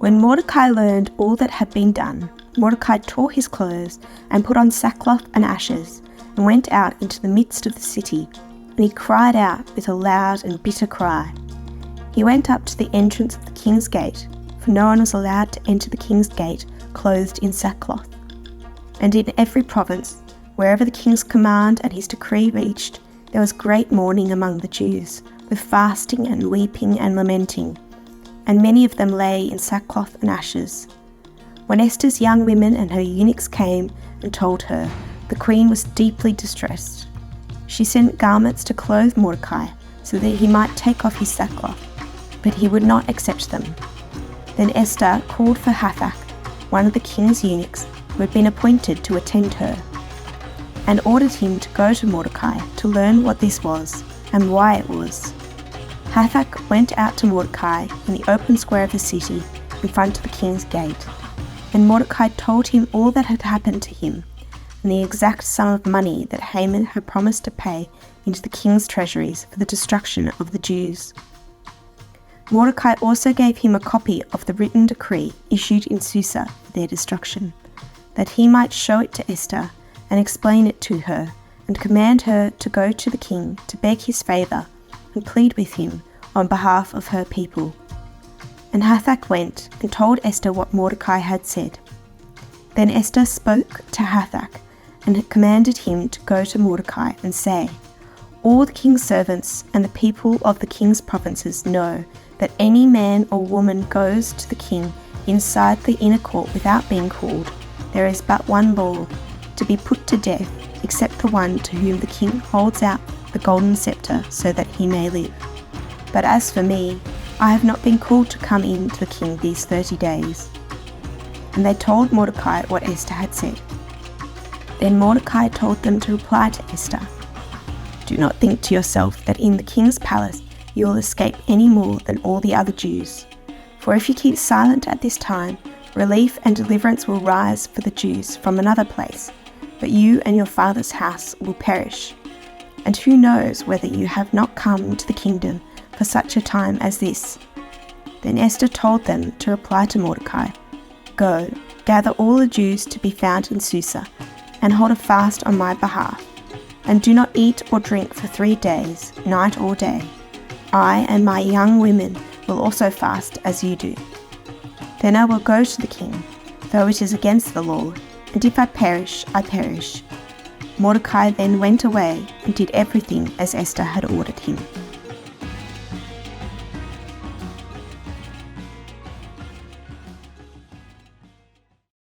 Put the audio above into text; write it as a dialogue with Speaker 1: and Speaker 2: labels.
Speaker 1: When Mordecai learned all that had been done, Mordecai tore his clothes and put on sackcloth and ashes, and went out into the midst of the city, and he cried out with a loud and bitter cry. He went up to the entrance of the king's gate, for no one was allowed to enter the king's gate clothed in sackcloth. And in every province, wherever the king's command and his decree reached, there was great mourning among the Jews, with fasting and weeping and lamenting, and many of them lay in sackcloth and ashes. When Esther's young women and her eunuchs came and told her, the queen was deeply distressed. She sent garments to clothe Mordecai, so that he might take off his sackcloth, but he would not accept them. Then Esther called for Hathach, one of the king's eunuchs, who had been appointed to attend her, and ordered him to go to Mordecai to learn what this was and why it was. Hathach went out to Mordecai in the open square of the city in front of the king's gate, and Mordecai told him all that had happened to him, and the exact sum of money that Haman had promised to pay into the king's treasuries for the destruction of the Jews. Mordecai also gave him a copy of the written decree issued in Susa for their destruction, that he might show it to Esther and explain it to her, and command her to go to the king to beg his favour and plead with him on behalf of her people. And Hathach went and told Esther what Mordecai had said. Then Esther spoke to Hathach and commanded him to go to Mordecai and say, all the king's servants and the people of the king's provinces know that any man or woman goes to the king inside the inner court without being called, there is but one law, to be put to death, except the one to whom the king holds out the golden scepter so that he may live. But as for me, I have not been called to come in to the king these 30 days. And they told Mordecai what Esther had said. Then Mordecai told them to reply to Esther, do not think to yourself that in the king's palace you will escape any more than all the other Jews. For if you keep silent at this time, relief and deliverance will rise for the Jews from another place, but you and your father's house will perish. And who knows whether you have not come to the kingdom for such a time as this? Then Esther told them to reply to Mordecai, go, gather all the Jews to be found in Susa, and hold a fast on my behalf, and do not eat or drink for 3 days, night or day. I and my young women will also fast as you do. Then I will go to the king, though it is against the law, and if I perish, I perish. Mordecai then went away and did everything as Esther had ordered him.